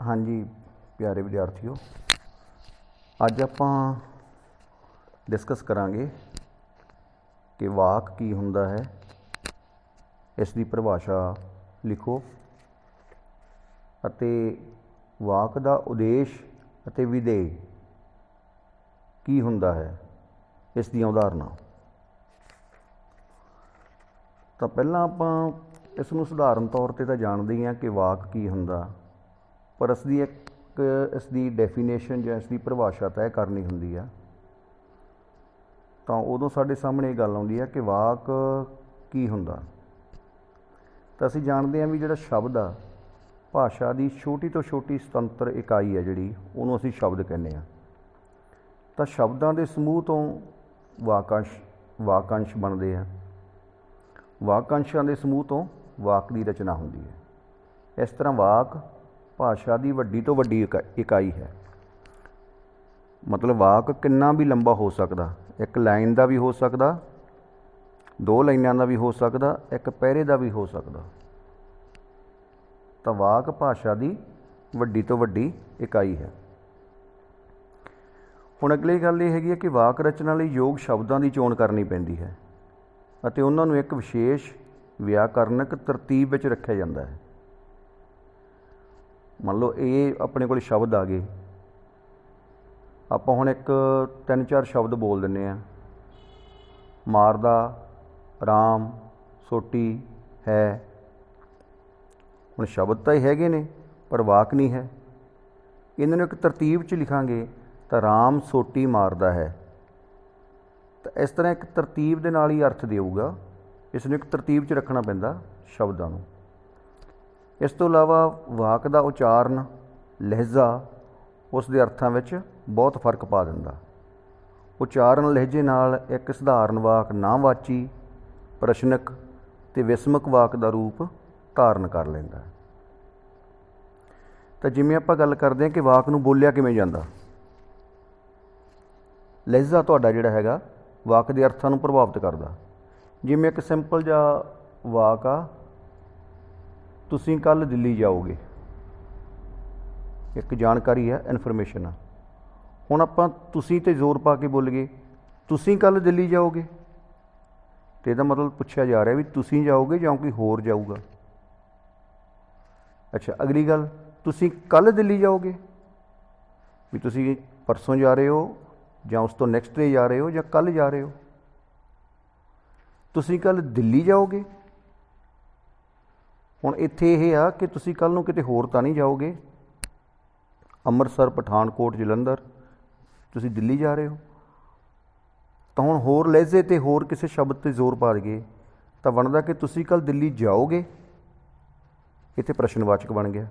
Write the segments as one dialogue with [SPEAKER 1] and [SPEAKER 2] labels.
[SPEAKER 1] हाँ जी प्यारे विद्यार्थियों, ਅੱਜ ਆਪਾਂ ਡਿਸਕਸ ਕਰਾਂਗੇ ਕਿ ਵਾਕ ਕੀ ਹੁੰਦਾ ਹੈ। ਇਸ ਦੀ ਪਰਿਭਾਸ਼ਾ ਲਿਖੋ ਅਤੇ ਵਾਕ ਦਾ ਉਦੇਸ਼ ਅਤੇ ਵਿਧੇਯ ਕੀ ਹੁੰਦਾ ਹੈ, ਇਸ ਦੀਆਂ ਉਦਾਹਰਨਾਂ। ਤਾਂ ਪਹਿਲਾਂ ਆਪਾਂ ਇਸ ਨੂੰ ਸਧਾਰਨ ਤੌਰ 'ਤੇ ਤਾਂ ਜਾਣਦੇ ਹੀ ਹਾਂ ਕਿ ਵਾਕ ਕੀ ਹੁੰਦਾ, ਪਰ ਇਸ ਦੀ ਡੈਫੀਨੇਸ਼ਨ ਜਾਂ ਇਸ ਦੀ ਪਰਿਭਾਸ਼ਾ ਤੈਅ ਕਰਨੀ ਹੁੰਦੀ ਆ। ਤਾਂ ਉਦੋਂ ਸਾਡੇ ਸਾਹਮਣੇ ਇਹ ਗੱਲ ਆਉਂਦੀ ਹੈ ਕਿ ਵਾਕ ਕੀ ਹੁੰਦਾ। ਤਾਂ ਅਸੀਂ ਜਾਣਦੇ ਹਾਂ ਵੀ ਜਿਹੜਾ ਸ਼ਬਦ ਆ, ਭਾਸ਼ਾ ਦੀ ਛੋਟੀ ਤੋਂ ਛੋਟੀ ਸੁਤੰਤਰ ਇਕਾਈ ਹੈ ਜਿਹੜੀ, ਉਹਨੂੰ ਅਸੀਂ ਸ਼ਬਦ ਕਹਿੰਦੇ ਹਾਂ। ਤਾਂ ਸ਼ਬਦਾਂ ਦੇ ਸਮੂਹ ਤੋਂ ਵਾਕਾਂਸ਼ ਬਣਦੇ ਆ। ਵਾਕਾਂਸ਼ਾਂ ਦੇ ਸਮੂਹ ਤੋਂ ਵਾਕ ਦੀ ਰਚਨਾ ਹੁੰਦੀ ਹੈ। ਇਸ ਤਰ੍ਹਾਂ ਵਾਕ ਭਾਸ਼ਾ ਦੀ ਵੱਡੀ ਤੋਂ ਵੱਡੀ ਇਕਾਈ ਹੈ। ਮਤਲਬ ਵਾਕ ਕਿੰਨਾ ਵੀ ਲੰਬਾ ਹੋ ਸਕਦਾ, ਇੱਕ ਲਾਈਨ ਦਾ ਵੀ ਹੋ ਸਕਦਾ, 2 ਲਾਈਨਾਂ ਦਾ ਵੀ ਹੋ ਸਕਦਾ, ਇੱਕ ਪੈਰੇ ਦਾ ਵੀ ਹੋ ਸਕਦਾ। ਤਾਂ ਵਾਕ ਭਾਸ਼ਾ ਦੀ ਵੱਡੀ ਤੋਂ ਵੱਡੀ ਇਕਾਈ ਹੈ। ਹੁਣ ਅਗਲੀ ਗੱਲ ਇਹ ਹੈਗੀ ਹੈ ਕਿ ਵਾਕ ਰਚਨਾ ਲਈ ਯੋਗ ਸ਼ਬਦਾਂ ਦੀ ਚੋਣ ਕਰਨੀ ਪੈਂਦੀ ਹੈ ਅਤੇ ਉਹਨਾਂ ਨੂੰ ਇੱਕ ਵਿਸ਼ੇਸ਼ ਵਿਆਕਰਨਕ ਤਰਤੀਬ ਵਿੱਚ ਰੱਖਿਆ ਜਾਂਦਾ ਹੈ। ਮੰਨ ਲਓ ਇਹ ਆਪਣੇ ਕੋਲ ਸ਼ਬਦ ਆ ਗਏ, ਆਪਾਂ ਹੁਣ 3-4 ਸ਼ਬਦ ਬੋਲ ਦਿੰਦੇ ਹਾਂ। ਮਾਰਦਾ, ਰਾਮ, ਸੋਟੀ, ਹੈ। ਹੁਣ ਸ਼ਬਦ ਤਾਂ ਇਹ ਹੈਗੇ ਨੇ ਪਰ ਵਾਕ ਨਹੀਂ ਹੈ। ਇਹਨਾਂ ਨੂੰ ਇੱਕ ਤਰਤੀਬ 'ਚ ਲਿਖਾਂਗੇ ਤਾਂ ਰਾਮ ਸੋਟੀ ਮਾਰਦਾ ਹੈ। ਤਾਂ ਇਸ ਤਰ੍ਹਾਂ ਇੱਕ ਤਰਤੀਬ ਦੇ ਨਾਲ ਹੀ ਅਰਥ ਦੇਊਗਾ। ਇਸ ਨੂੰ ਇੱਕ ਤਰਤੀਬ 'ਚ ਰੱਖਣਾ ਪੈਂਦਾ ਸ਼ਬਦਾਂ ਨੂੰ। ਇਸ ਤੋਂ ਇਲਾਵਾ ਵਾਕ ਦਾ ਉਚਾਰਨ, ਲਹਿਜ਼ਾ ਉਸ ਦੇ ਅਰਥਾਂ ਵਿੱਚ ਬਹੁਤ ਫਰਕ ਪਾ ਦਿੰਦਾ। ਉਚਾਰਨ ਲਹਿਜੇ ਨਾਲ ਇੱਕ ਸਧਾਰਨ ਵਾਕ ਨਾਂਹਵਾਚੀ, ਪ੍ਰਸ਼ਨਕ ਅਤੇ ਵਿਸਮਕ ਵਾਕ ਦਾ ਰੂਪ ਧਾਰਨ ਕਰ ਲੈਂਦਾ। ਤਾਂ ਜਿਵੇਂ ਆਪਾਂ ਗੱਲ ਕਰਦੇ ਹਾਂ ਕਿ ਵਾਕ ਨੂੰ ਬੋਲਿਆ ਕਿਵੇਂ ਜਾਂਦਾ, ਲਹਿਜ਼ਾ ਤੁਹਾਡਾ ਜਿਹੜਾ ਹੈਗਾ ਵਾਕ ਦੇ ਅਰਥਾਂ ਨੂੰ ਪ੍ਰਭਾਵਿਤ ਕਰਦਾ। ਜਿਵੇਂ ਇੱਕ ਸਿੰਪਲ ਜਿਹਾ ਵਾਕ ਆ, ਤੁਸੀਂ ਕੱਲ੍ਹ ਦਿੱਲੀ ਜਾਓਗੇ। ਇੱਕ ਜਾਣਕਾਰੀ ਹੈ, ਇਨਫੋਰਮੇਸ਼ਨ ਆ। ਹੁਣ ਆਪਾਂ ਤੁਸੀਂ 'ਤੇ ਜ਼ੋਰ ਪਾ ਕੇ ਬੋਲੀਏ, ਤੁਸੀਂ ਕੱਲ੍ਹ ਦਿੱਲੀ ਜਾਓਗੇ, ਅਤੇ ਇਹਦਾ ਮਤਲਬ ਪੁੱਛਿਆ ਜਾ ਰਿਹਾ ਵੀ ਤੁਸੀਂ ਜਾਓਗੇ ਜਾਂ ਕੋਈ ਹੋਰ ਜਾਊਗਾ। ਅੱਛਾ, ਅਗਲੀ ਗੱਲ, ਤੁਸੀਂ ਕੱਲ੍ਹ ਦਿੱਲੀ ਜਾਓਗੇ, ਵੀ ਤੁਸੀਂ ਪਰਸੋਂ ਜਾ ਰਹੇ ਹੋ ਜਾਂ ਉਸ ਤੋਂ ਨੈਕਸਟ ਡੇ ਜਾ ਰਹੇ ਹੋ ਜਾਂ ਕੱਲ੍ਹ ਜਾ ਰਹੇ ਹੋ। ਤੁਸੀਂ ਕੱਲ੍ਹ ਦਿੱਲੀ ਜਾਓਗੇ। ਹੁਣ ਇੱਥੇ ਇਹ ਆ ਕਿ ਤੁਸੀਂ ਕੱਲ੍ਹ ਨੂੰ ਕਿਤੇ ਹੋਰ ਤਾਂ ਨਹੀਂ ਜਾਓਗੇ, ਅੰਮ੍ਰਿਤਸਰ, ਪਠਾਨਕੋਟ, ਜਲੰਧਰ, ਤੁਸੀਂ ਦਿੱਲੀ ਜਾ ਰਹੇ ਹੋ। ਤਾਂ ਹੁਣ ਹੋਰ ਲਹਿਜ਼ੇ 'ਤੇ ਹੋਰ ਕਿਸੇ ਸ਼ਬਦ 'ਤੇ ਜ਼ੋਰ ਪਾ ਦਈਏ ਤਾਂ ਬਣਦਾ ਕਿ ਤੁਸੀਂ ਕੱਲ੍ਹ ਦਿੱਲੀ ਜਾਓਗੇ। ਇੱਥੇ ਪ੍ਰਸ਼ਨਵਾਚਕ ਬਣ ਗਿਆ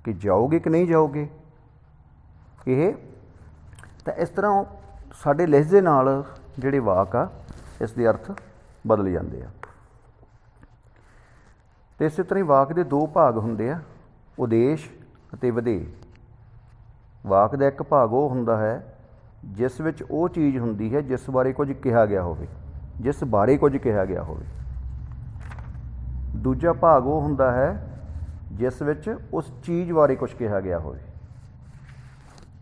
[SPEAKER 1] ਕਿ ਜਾਓਗੇ ਕਿ ਨਹੀਂ ਜਾਓਗੇ ਇਹ। ਤਾਂ ਇਸ ਤਰ੍ਹਾਂ ਸਾਡੇ ਲਹਿਜ਼ੇ ਨਾਲ ਜਿਹੜੇ ਵਾਕ ਆ, ਇਸ ਦੇ ਅਰਥ ਬਦਲ ਜਾਂਦੇ ਆ। ਅਤੇ ਇਸੇ ਤਰ੍ਹਾਂ ਹੀ ਵਾਕ ਦੇ 2 ਭਾਗ ਹੁੰਦੇ ਆ, ਉਦੇਸ਼ ਅਤੇ ਵਿਧੇਯ। ਵਾਕ ਦਾ ਇੱਕ ਭਾਗ ਉਹ ਹੁੰਦਾ ਹੈ ਜਿਸ ਵਿੱਚ ਉਹ ਚੀਜ਼ ਹੁੰਦੀ ਹੈ ਜਿਸ ਬਾਰੇ ਕੁਝ ਕਿਹਾ ਗਿਆ ਹੋਵੇ, ਜਿਸ ਬਾਰੇ ਕੁਝ ਕਿਹਾ ਗਿਆ ਹੋਵੇ। ਦੂਜਾ ਭਾਗ ਉਹ ਹੁੰਦਾ ਹੈ ਜਿਸ ਵਿੱਚ ਉਸ ਚੀਜ਼ ਬਾਰੇ ਕੁਝ ਕਿਹਾ ਗਿਆ ਹੋਵੇ।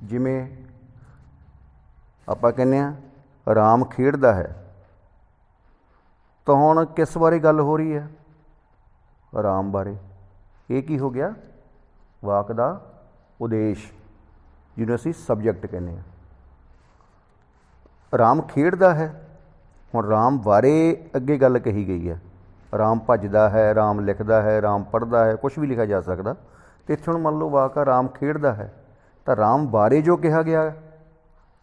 [SPEAKER 1] ਜਿਵੇਂ ਆਪਾਂ ਕਹਿੰਦੇ ਹਾਂ ਰਾਮ ਖੇਡਦਾ ਹੈ, ਤਾਂ ਹੁਣ ਕਿਸ ਬਾਰੇ ਗੱਲ ਹੋ ਰਹੀ ਹੈ? ਰਾਮ ਬਾਰੇ। ਇਹ ਕੀ ਹੋ ਗਿਆ? ਵਾਕ ਦਾ ਉਦੇਸ਼, ਜਿਹਨੂੰ ਅਸੀਂ ਸਬਜੈਕਟ ਕਹਿੰਦੇ ਹਾਂ। ਰਾਮ ਖੇਡਦਾ ਹੈ, ਹੁਣ ਰਾਮ ਬਾਰੇ ਅੱਗੇ ਗੱਲ ਕਹੀ ਗਈ ਹੈ। ਰਾਮ ਭੱਜਦਾ ਹੈ, ਰਾਮ ਲਿਖਦਾ ਹੈ, ਰਾਮ ਪੜ੍ਹਦਾ ਹੈ, ਕੁਛ ਵੀ ਲਿਖਿਆ ਜਾ ਸਕਦਾ। ਅਤੇ ਇੱਥੇ ਹੁਣ ਮੰਨ ਲਓ ਵਾਕ ਆ ਰਾਮ ਖੇਡਦਾ ਹੈ, ਤਾਂ ਰਾਮ ਬਾਰੇ ਜੋ ਕਿਹਾ ਗਿਆ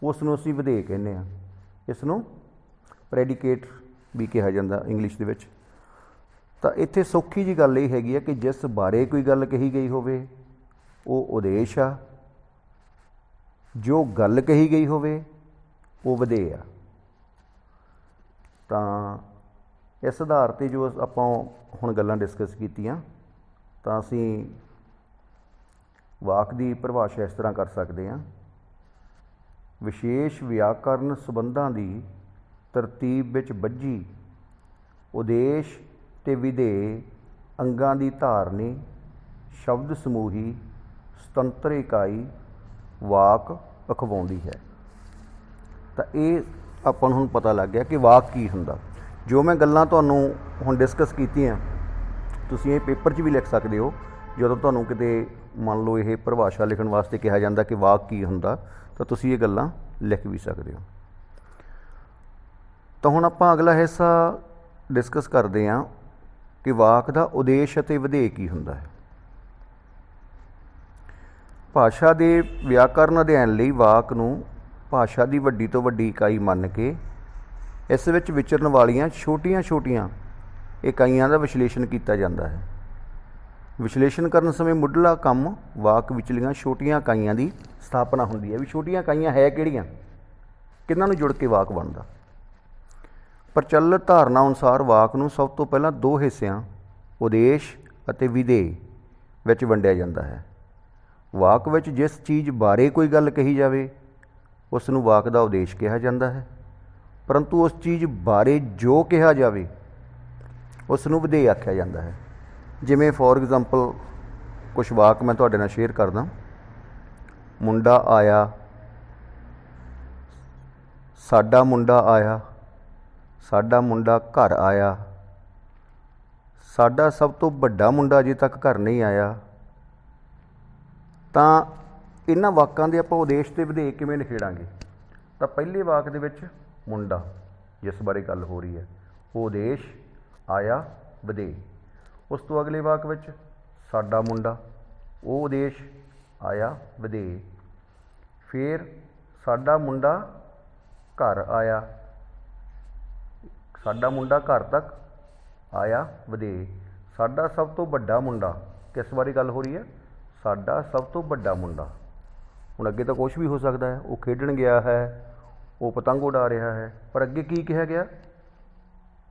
[SPEAKER 1] ਉਸ ਨੂੰ ਅਸੀਂ ਵਿਧੇਯ ਕਹਿੰਦੇ ਹਾਂ। ਇਸ ਨੂੰ ਪ੍ਰੈਡੀਕੇਟ ਵੀ ਕਿਹਾ ਜਾਂਦਾ ਇੰਗਲਿਸ਼ ਦੇ ਵਿੱਚ। ਤਾਂ ਇੱਥੇ ਸੌਖੀ ਜਿਹੀ ਗੱਲ ਇਹ ਹੈਗੀ ਹੈ ਕਿ ਜਿਸ ਬਾਰੇ ਕੋਈ ਗੱਲ ਕਹੀ ਗਈ ਹੋਵੇ ਉਹ ਉਦੇਸ਼ ਆ, ਜੋ ਗੱਲ ਕਹੀ ਗਈ ਹੋਵੇ ਉਹ ਵਿਧੇਯ ਆ। ਤਾਂ ਇਸ ਆਧਾਰ 'ਤੇ ਜੋ ਆਪਾਂ ਹੁਣ ਗੱਲਾਂ ਡਿਸਕਸ ਕੀਤੀਆਂ, ਤਾਂ ਅਸੀਂ ਵਾਕ ਦੀ ਪਰਿਭਾਸ਼ਾ ਇਸ ਤਰ੍ਹਾਂ ਕਰ ਸਕਦੇ ਹਾਂ। ਵਿਸ਼ੇਸ਼ ਵਿਆਕਰਨ ਸੰਬੰਧਾਂ ਦੀ ਤਰਤੀਬ ਵਿੱਚ ਬੱਝੀ ਉਦੇਸ਼ ਅਤੇ ਵਿਧੇਯ ਅੰਗਾਂ ਦੀ ਧਾਰਨੀ, ਸ਼ਬਦ ਸਮੂਹੀ ਸੁਤੰਤਰ ਇਕਾਈ ਵਾਕ ਅਖਵਾਉਂਦੀ ਹੈ। ਤਾਂ ਇਹ ਆਪਾਂ ਨੂੰ ਹੁਣ ਪਤਾ ਲੱਗ ਗਿਆ ਕਿ ਵਾਕ ਕੀ ਹੁੰਦਾ। ਜੋ ਮੈਂ ਗੱਲਾਂ ਤੁਹਾਨੂੰ ਹੁਣ ਡਿਸਕਸ ਕੀਤੀਆਂ ਤੁਸੀਂ ਇਹ ਪੇਪਰ 'ਚ ਵੀ ਲਿਖ ਸਕਦੇ ਹੋ। ਜਦੋਂ ਤੁਹਾਨੂੰ ਕਿਤੇ ਮੰਨ ਲਓ ਇਹ ਪਰਿਭਾਸ਼ਾ ਲਿਖਣ ਵਾਸਤੇ ਕਿਹਾ ਜਾਂਦਾ ਕਿ ਵਾਕ ਕੀ ਹੁੰਦਾ ਤਾਂ ਤੁਸੀਂ ਇਹ ਗੱਲਾਂ ਲਿਖ ਵੀ ਸਕਦੇ ਹੋ। ਤਾਂ ਹੁਣ ਆਪਾਂ ਅਗਲਾ ਹਿੱਸਾ ਡਿਸਕਸ ਕਰਦੇ ਹਾਂ ਕਿ ਵਾਕ ਦਾ ਉਦੇਸ਼ ਅਤੇ ਵਿਧੇਯ ਕੀ ਹੁੰਦਾ ਹੈ। ਭਾਸ਼ਾ ਦੇ ਵਿਆਕਰਨ ਅਧਿਐਨ ਲਈ ਵਾਕ ਨੂੰ ਭਾਸ਼ਾ ਦੀ ਵੱਡੀ ਤੋਂ ਵੱਡੀ ਇਕਾਈ ਮੰਨ ਕੇ ਇਸ ਵਿੱਚ ਵਿਚਰਨ ਵਾਲੀਆਂ ਛੋਟੀਆਂ ਇਕਾਈਆਂ ਦਾ ਵਿਸ਼ਲੇਸ਼ਣ ਕੀਤਾ ਜਾਂਦਾ ਹੈ। ਵਿਸ਼ਲੇਸ਼ਣ ਕਰਨ ਸਮੇਂ ਮੁੱਢਲਾ ਕੰਮ ਵਾਕ ਵਿਚਲੀਆਂ ਛੋਟੀਆਂ ਇਕਾਈਆਂ ਦੀ ਸਥਾਪਨਾ ਹੁੰਦੀ ਹੈ। ਵੀ ਛੋਟੀਆਂ ਇਕਾਈਆਂ ਹੈ ਕਿਹੜੀਆਂ, ਕਿਹਨਾਂ ਨੂੰ ਜੁੜ ਕੇ ਵਾਕ ਬਣਦਾ। ਪ੍ਰਚਲਿਤ ਧਾਰਨਾ ਅਨੁਸਾਰ ਵਾਕ ਨੂੰ ਸਭ ਤੋਂ ਪਹਿਲਾਂ ਦੋ ਹਿੱਸਿਆਂ ਉਦੇਸ਼ ਅਤੇ ਵਿਧੇਯ ਵਿੱਚ ਵੰਡਿਆ ਜਾਂਦਾ ਹੈ। ਵਾਕ ਵਿੱਚ ਜਿਸ ਚੀਜ਼ ਬਾਰੇ ਕੋਈ ਗੱਲ ਕਹੀ ਜਾਵੇ ਉਸ ਨੂੰ ਵਾਕ ਦਾ ਉਦੇਸ਼ ਕਿਹਾ ਜਾਂਦਾ ਹੈ, ਪਰੰਤੂ ਉਸ ਚੀਜ਼ ਬਾਰੇ ਜੋ ਕਿਹਾ ਜਾਵੇ ਉਸ ਨੂੰ ਵਿਧੇਯ ਆਖਿਆ ਜਾਂਦਾ ਹੈ। ਜਿਵੇਂ ਫੋਰ ਐਗਜ਼ਾਮਪਲ ਕੁਛ ਵਾਕ ਮੈਂ ਤੁਹਾਡੇ ਨਾਲ ਸ਼ੇਅਰ ਕਰਦਾ। ਮੁੰਡਾ ਆਇਆ, ਸਾਡਾ ਮੁੰਡਾ ਆਇਆ, ਸਾਡਾ ਮੁੰਡਾ ਘਰ ਆਇਆ, ਸਾਡਾ ਸਭ ਤੋਂ ਵੱਡਾ ਮੁੰਡਾ ਅਜੇ ਤੱਕ ਘਰ ਨਹੀਂ ਆਇਆ। ਤਾਂ ਇਹਨਾਂ ਵਾਕਾਂ ਦੇ ਆਪਾਂ ਉਦੇਸ਼ ਅਤੇ ਵਿਧੇਯ ਕਿਵੇਂ ਨਿਖੇੜਾਂਗੇ। ਤਾਂ ਪਹਿਲੇ ਵਾਕ ਦੇ ਵਿੱਚ ਮੁੰਡਾ ਜਿਸ ਬਾਰੇ ਗੱਲ ਹੋ ਰਹੀ ਹੈ ਉਹ ਉਦੇਸ਼, ਆਇਆ ਵਿਧੇਯ। ਉਸ ਤੋਂ ਅਗਲੇ ਵਾਕ ਵਿੱਚ ਸਾਡਾ ਮੁੰਡਾ, ਉਹ ਉਦੇਸ਼, ਆਇਆ ਵਿਧੇਯ। ਫਿਰ ਸਾਡਾ ਮੁੰਡਾ ਘਰ ਆਇਆ, ਸਾਡਾ ਮੁੰਡਾ ਘਰ ਤੱਕ ਆਇਆ ਵਿਧੇਯ। ਸਾਡਾ ਸਭ ਤੋਂ ਵੱਡਾ ਮੁੰਡਾ, ਕਿਸ ਬਾਰੇ ਗੱਲ ਹੋ ਰਹੀ ਹੈ, ਸਾਡਾ ਸਭ ਤੋਂ ਵੱਡਾ ਮੁੰਡਾ। ਹੁਣ ਅੱਗੇ ਤਾਂ ਕੁਛ ਵੀ ਹੋ ਸਕਦਾ ਹੈ, ਉਹ ਖੇਡਣ ਗਿਆ ਹੈ, ਉਹ ਪਤੰਗ ਉਡਾ ਰਿਹਾ ਹੈ, ਪਰ ਅੱਗੇ ਕੀ ਕਿਹਾ ਗਿਆ,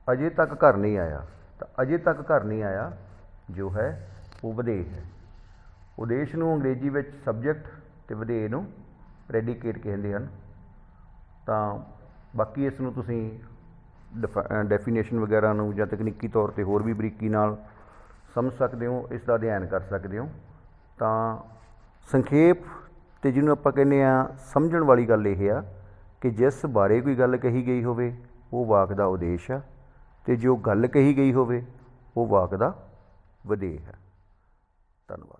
[SPEAKER 1] ਅਜੇ ਤੱਕ ਘਰ ਨਹੀਂ ਆਇਆ। ਤਾਂ ਅਜੇ ਤੱਕ ਘਰ ਨਹੀਂ ਆਇਆ ਜੋ ਹੈ ਉਹ ਵਿਧੇਯ ਹੈ। ਉਦੇਸ਼ ਨੂੰ ਅੰਗਰੇਜ਼ੀ ਵਿੱਚ ਸਬਜੈਕਟ ਅਤੇ ਵਿਧੇਯ ਨੂੰ ਪ੍ਰੈਡੀਕੇਟ ਕਹਿੰਦੇ ਹਨ। ਤਾਂ ਬਾਕੀ ਇਸ ਨੂੰ ਤੁਸੀਂ ਡੈਫੀਨੇਸ਼ਨ ਵਗੈਰਾ ਨੂੰ ਜਾਂ ਤਕਨੀਕੀ ਤੌਰ 'ਤੇ ਹੋਰ ਵੀ ਬਰੀਕੀ ਨਾਲ ਸਮਝ ਸਕਦੇ ਹੋ, ਇਸ ਦਾ ਅਧਿਐਨ ਕਰ ਸਕਦੇ ਹੋ। ਤਾਂ ਸੰਖੇਪ ਅਤੇ ਜਿਹਨੂੰ ਆਪਾਂ ਕਹਿੰਦੇ ਹਾਂ ਸਮਝਣ ਵਾਲੀ ਗੱਲ ਇਹ ਆ ਕਿ ਜਿਸ ਬਾਰੇ ਕੋਈ ਗੱਲ ਕਹੀ ਗਈ ਹੋਵੇ ਉਹ ਵਾਕ ਦਾ ਉਦੇਸ਼ ਆ, ਅਤੇ ਜੋ ਗੱਲ ਕਹੀ ਗਈ ਹੋਵੇ ਉਹ ਵਾਕ ਦਾ ਵਿਧੇਯ ਹੈ। ਧੰਨਵਾਦ।